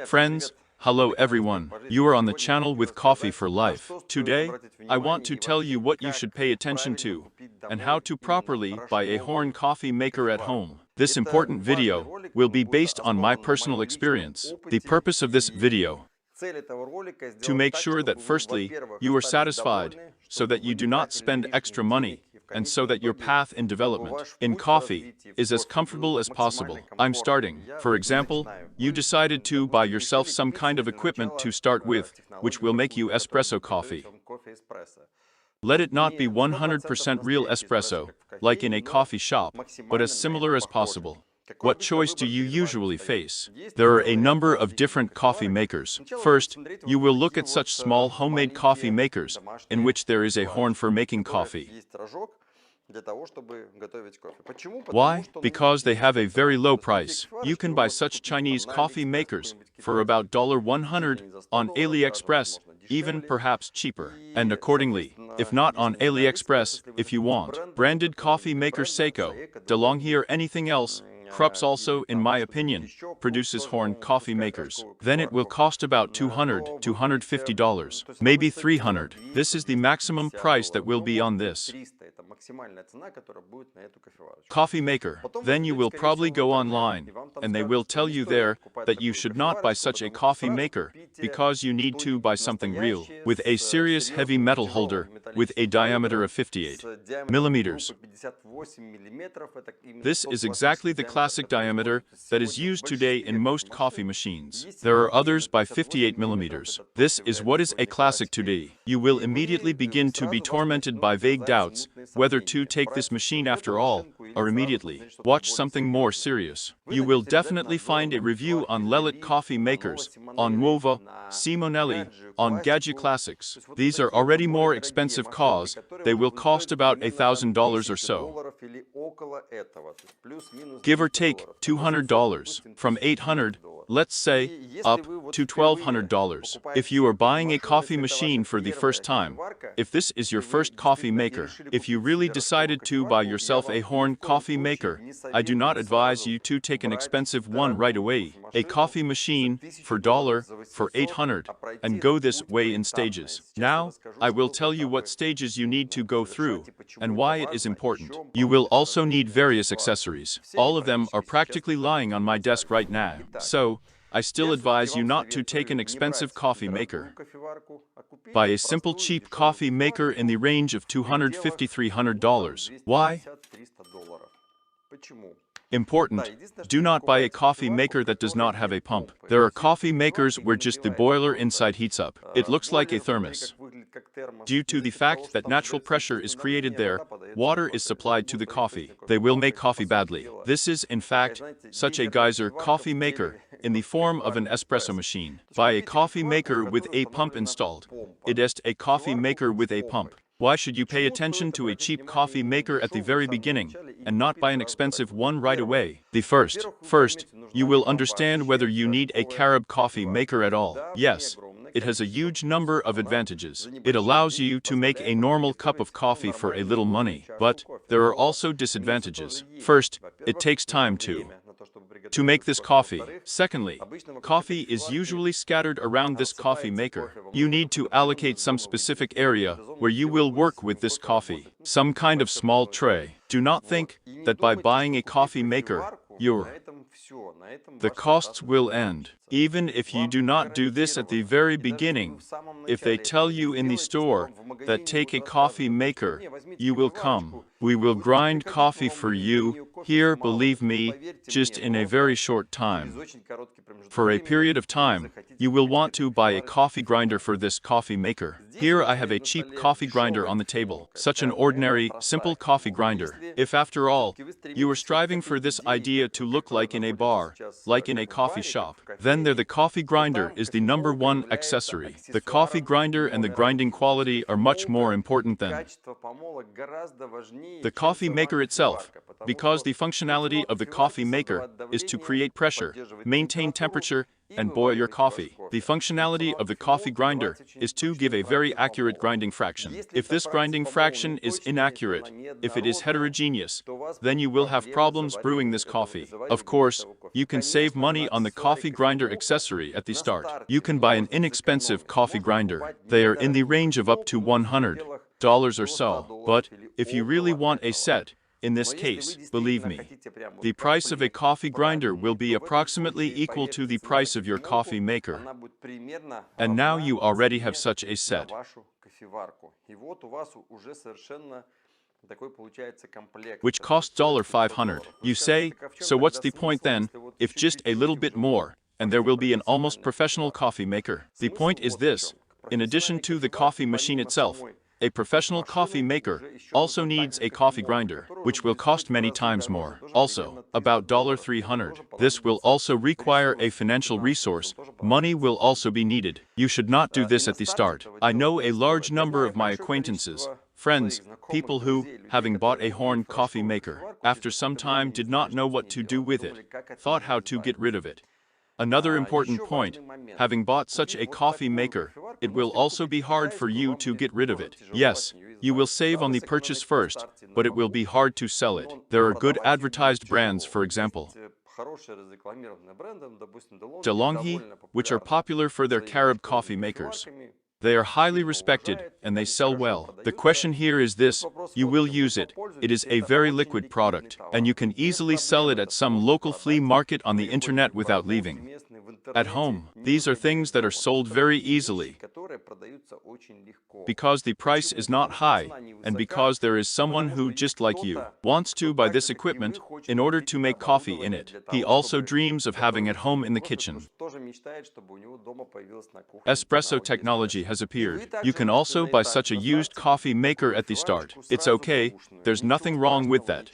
Friends, hello everyone. You are on the channel with Coffee for Life. Today, I want to tell you what you should pay attention to and how to properly buy a Horn coffee maker at home. This important video will be based on my personal experience. The purpose of this video to make sure that firstly, you are satisfied so that you do not spend extra money and so that your path in development in coffee is as comfortable as possible. I'm starting. For example, you decided to buy yourself some kind of equipment to start with, which will make you espresso coffee. Let it not be 100% real espresso, like in a coffee shop, but as similar as possible. What choice do you usually face? There are a number of different coffee makers. First, you will look at such small homemade coffee makers, in which there is a horn for making coffee. Why? Because they have a very low price. You can buy such Chinese coffee makers for about $100 on AliExpress, even perhaps cheaper. And accordingly, if not on AliExpress, if you want, branded coffee maker Seiko, DeLonghi or anything else, Krups also, in my opinion, produces Horn coffee makers. Then it will cost about $200, $250, maybe $300. This is the maximum price that will be on this coffee maker. Then you will probably go online, and they will tell you there that you should not buy such a coffee maker because you need to buy something real, with a serious heavy metal holder, with a diameter of 58 millimeters. This is exactly the classic diameter that is used today in most coffee machines. There are others by 58 millimeters. This is what is a classic today. You will immediately begin to be tormented by vague doubts whether to take this machine after all, or immediately watch something more serious. You will definitely find a review on Lelit coffee makers, on Nuova, Simonelli, on Gadget Classics. These are already more expensive cause, they will cost about $1,000 or so. Give or take $200, from $800, let's say, up to $1,200. If you are buying a coffee machine for the first time, if this is your first coffee maker, if you really decided to buy yourself a Horn coffee maker, I do not advise you to take an expensive one right away, a coffee machine for $800, and go this way in stages. Now, I will tell you what stages you need to go through, and why it is important. You will also need various accessories. All of them are practically lying on my desk right now. So, I still advise you not to take an expensive coffee maker. Buy a simple cheap coffee maker in the range of $250–300. Why? Important, do not buy a coffee maker that does not have a pump. There are coffee makers where just the boiler inside heats up. It looks like a thermos. Due to the fact that natural pressure is created there, water is supplied to the coffee. They will make coffee badly. This is, in fact, such a geyser coffee maker in the form of an espresso machine. Buy a coffee maker with a pump installed. It is a coffee maker with a pump. Why should you pay attention to a cheap coffee maker at the very beginning and not buy an expensive one right away? First, you will understand whether you need a Carib coffee maker at all. Yes, it has a huge number of advantages. It allows you to make a normal cup of coffee for a little money, but there are also disadvantages. First, it takes time to make this coffee. Secondly, coffee is usually scattered around this coffee maker. You need to allocate some specific area where you will work with this coffee. Some kind of small tray. Do not think that by buying a coffee maker, the costs will end. Even if you do not do this at the very beginning, if they tell you in the store that take a coffee maker, you will come. We will grind coffee for you, here, believe me, just in a very short time. For a period of time, you will want to buy a coffee grinder for this coffee maker. Here I have a cheap coffee grinder on the table, such an ordinary, simple coffee grinder. If after all, you are striving for this idea to look like in a bar, like in a coffee shop, then the coffee grinder is the #1 accessory. The coffee grinder and the grinding quality are much more important than the coffee maker itself, because the functionality of the coffee maker is to create pressure, maintain temperature, and boil your coffee. The functionality of the coffee grinder is to give a very accurate grinding fraction. If this grinding fraction is inaccurate, if it is heterogeneous, then you will have problems brewing this coffee. Of course, You can save money on the coffee grinder accessory at the start. You can buy an inexpensive coffee grinder. They are in the range of up to $100 or so. But if you really want a set, in this case, believe me, the price of a coffee grinder will be approximately equal to the price of your coffee maker. And now you already have such a set, which costs $500. You say, so what's the point then, if just a little bit more, and there will be an almost professional coffee maker? The point is this: in addition to the coffee machine itself, a professional coffee maker also needs a coffee grinder, which will cost many times more. Also, about $300. This will also require a financial resource. Money will also be needed. You should not do this at the start. I know a large number of my acquaintances, friends, people who, having bought a Horn coffee maker, after some time did not know what to do with it, thought how to get rid of it. Another important point, having bought such a coffee maker, it will also be hard for you to get rid of it. Yes, you will save on the purchase first, but it will be hard to sell it. There are good advertised brands, for example, DeLonghi, which are popular for their carob coffee makers. They are highly respected, and they sell well. The question here is this: you will use it. It is a very liquid product, and you can easily sell it at some local flea market on the internet without leaving. At home, these are things that are sold very easily, because the price is not high, and because there is someone who, just like you, wants to buy this equipment in order to make coffee in it. He also dreams of having it home in the kitchen. Espresso technology has appeared. You can also buy such a used coffee maker at the start. It's okay, there's nothing wrong with that.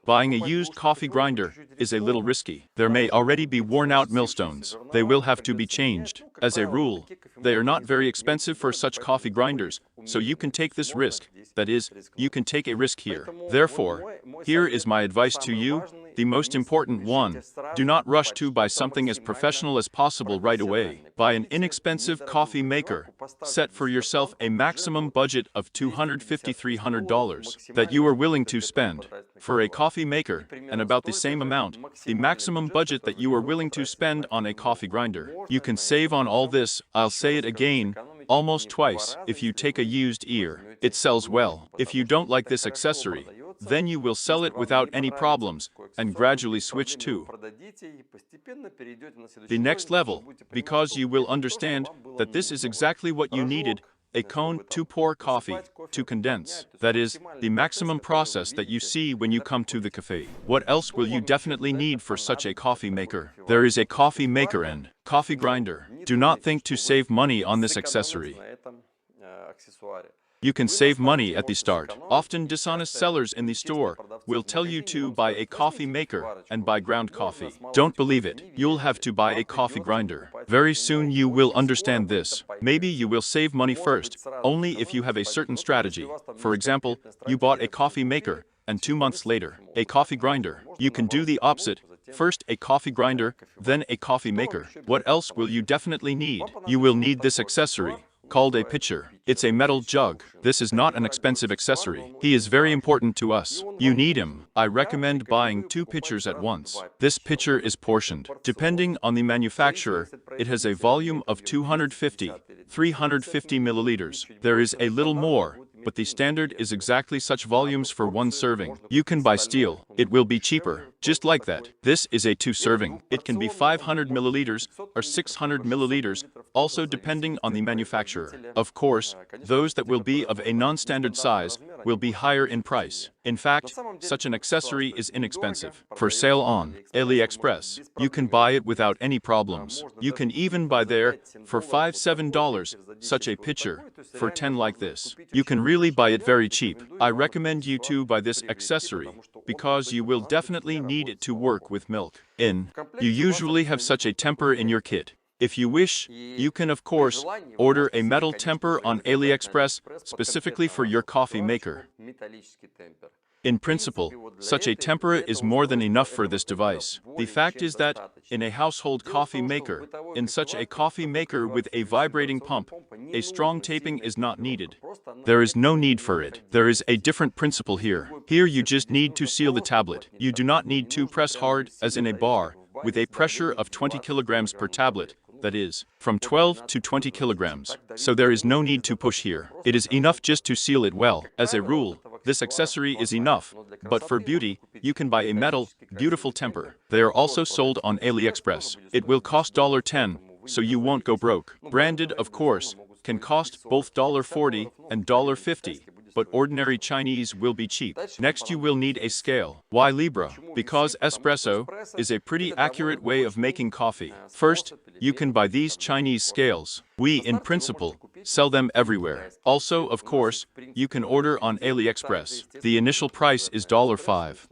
Buying a used coffee grinder is a little risky. There may already be worn-out millstones. They will have to be changed. As a rule, they are not very expensive for such coffee grinders, so you can take this risk. That is, you can take a risk here. Therefore, here is my advice to you. The most important one: do not rush to buy something as professional as possible right away. Buy an inexpensive coffee maker. Set for yourself a maximum budget of $250–300 that you are willing to spend for a coffee maker, and about the same amount, the maximum budget that you are willing to spend on a coffee grinder. You can save on all this, I'll say it again, almost twice, if you take a used ear. It sells well. If you don't like this accessory, then you will sell it without any problems, and gradually switch to the next level, because you will understand that this is exactly what you needed: a cone to pour coffee, to condense. That is, the maximum process that you see when you come to the cafe. What else will you definitely need for such a coffee maker? There is a coffee maker and coffee grinder. Do not think to save money on this accessory. You can save money at the start. Often dishonest sellers in the store will tell you to buy a coffee maker and buy ground coffee. Don't believe it. You'll have to buy a coffee grinder. Very soon you will understand this. Maybe you will save money first, only if you have a certain strategy. For example, you bought a coffee maker, and 2 months later, a coffee grinder. You can do the opposite. First a coffee grinder, then a coffee maker. What else will you definitely need? You will need this accessory, called a pitcher. It's a metal jug. This is not an expensive accessory. He is very important to us. You need him. I recommend buying 2 pitchers at once. This pitcher is portioned. Depending on the manufacturer, it has a volume of 250–350 milliliters. There is a little more, but the standard is exactly such volumes for 1 serving. You can buy steel. It will be cheaper. Just like that. This is a 2 serving. It can be 500 milliliters or 600 milliliters, also depending on the manufacturer. Of course, those that will be of a non-standard size will be higher in price. In fact, such an accessory is inexpensive. For sale on AliExpress. You can buy it without any problems. You can even buy there, for $5–7, such a pitcher, for 10 like this. You can really buy it very cheap. I recommend you to buy this accessory, because you will definitely need it to work with milk. You usually have such a temper in your kit. If you wish, you can of course order a metal temper on AliExpress specifically for your coffee maker. In principle, such a tempera is more than enough for this device. The fact is that, in a household coffee maker, in such a coffee maker with a vibrating pump, a strong taping is not needed. There is no need for it. There is a different principle here. Here you just need to seal the tablet. You do not need to press hard, as in a bar, with a pressure of 20 kilograms per tablet, that is, from 12 to 20 kilograms. So there is no need to push here. It is enough just to seal it well. As a rule, this accessory is enough, but for beauty, you can buy a metal, beautiful temper. They are also sold on AliExpress. It will cost $10, so you won't go broke. Branded, of course, can cost both $40 and $50. But ordinary Chinese will be cheap. Next you will need a scale. Why Libra? Because espresso is a pretty accurate way of making coffee. First, you can buy these Chinese scales. We, in principle, sell them everywhere. Also, of course, you can order on AliExpress. The initial price is $5.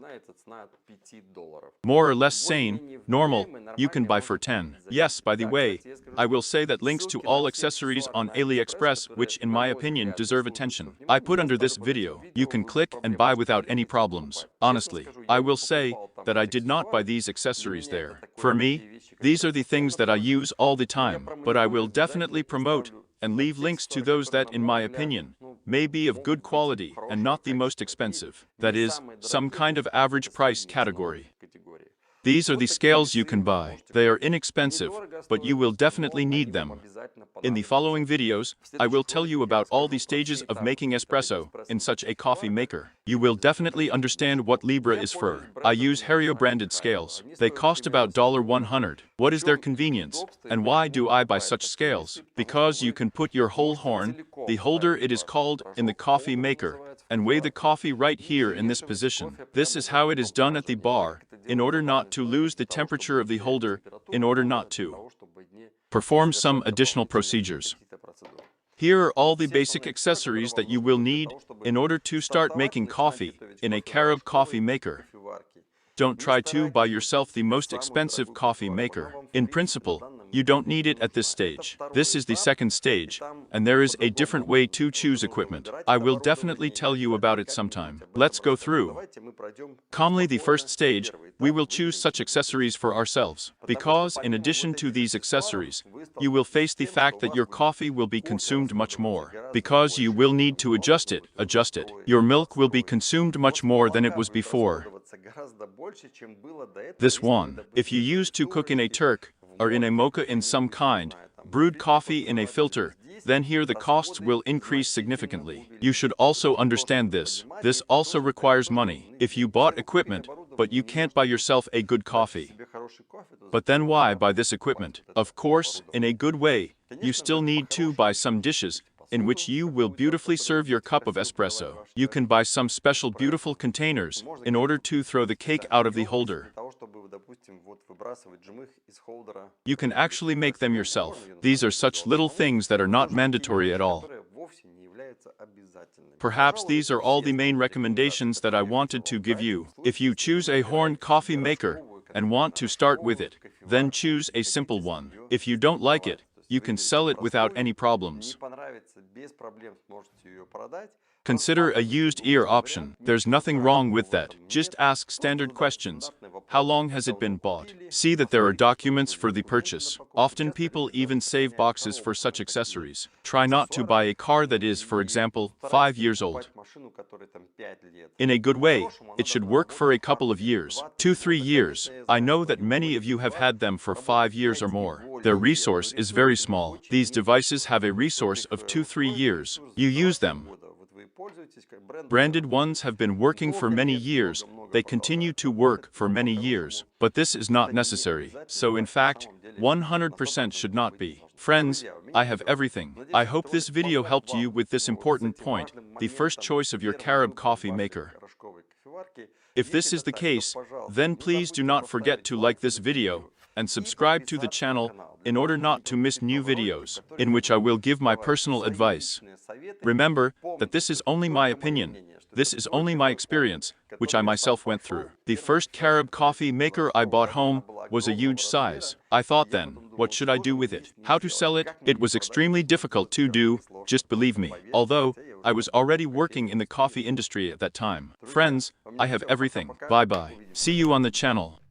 More or less sane, normal, you can buy for 10. Yes, by the way, I will say that links to all accessories on AliExpress, which in my opinion deserve attention, I put under this video. You can click and buy without any problems. Honestly, I will say that I did not buy these accessories there. For me, these are the things that I use all the time, but I will definitely promote and leave links to those that, in my opinion, may be of good quality and not the most expensive. That is, some kind of average price category. These are the scales you can buy. They are inexpensive, but you will definitely need them. In the following videos, I will tell you about all the stages of making espresso in such a coffee maker. You will definitely understand what Libra is for. I use Hario branded scales. They cost about $100. What is their convenience? And why do I buy such scales? Because you can put your whole horn, the holder it is called, in the coffee maker, and weigh the coffee right here in this position. This is how it is done at the bar, in order not to lose the temperature of the holder, in order not to perform some additional procedures. Here are all the basic accessories that you will need in order to start making coffee in a Carob coffee maker. Don't try to buy yourself the most expensive coffee maker. In principle, you don't need it at this stage. This is the second stage, and there is a different way to choose equipment. I will definitely tell you about it sometime. Let's go through. Calmly, the first stage, we will choose such accessories for ourselves. Because, in addition to these accessories, you will face the fact that your coffee will be consumed much more. Because you will need to adjust it. Your milk will be consumed much more than it was before. This one. If you used to cook in a Turk, or in a mocha in some kind, brewed coffee in a filter, then here the costs will increase significantly. You should also understand this. This also requires money. If you bought equipment, but you can't buy yourself a good coffee. But then why buy this equipment? Of course, in a good way, you still need to buy some dishes, in which you will beautifully serve your cup of espresso. You can buy some special beautiful containers in order to throw the cake out of the holder. You can actually make them yourself. These are such little things that are not mandatory at all. Perhaps these are all the main recommendations that I wanted to give you. If you choose a horn coffee maker and want to start with it, then choose a simple one. If you don't like it, you can sell it without any problems. Consider a used ear option. There's nothing wrong with that. Just ask standard questions. How long has it been bought? See that there are documents for the purchase. Often people even save boxes for such accessories. Try not to buy a car that is, for example, 5 years old. In a good way, it should work for a couple of years, 2-3 years. I know that many of you have had them for 5 years or more. Their resource is very small. These devices have a resource of 2-3 years. You use them. Branded ones have been working for many years. They continue to work for many years. But this is not necessary. So in fact, 100% should not be. Friends, I have everything. I hope this video helped you with this important point, the first choice of your Carob coffee maker. If this is the case, then please do not forget to like this video and subscribe to the channel in order not to miss new videos, in which I will give my personal advice. Remember that this is only my opinion. This is only my experience, which I myself went through. The first Carob coffee maker I bought home was a huge size. I thought then, What should I do with it? How to sell it? It was extremely difficult to do, just believe me. Although, I was already working in the coffee industry at that time. Friends, I have everything. Bye bye. See you on the channel.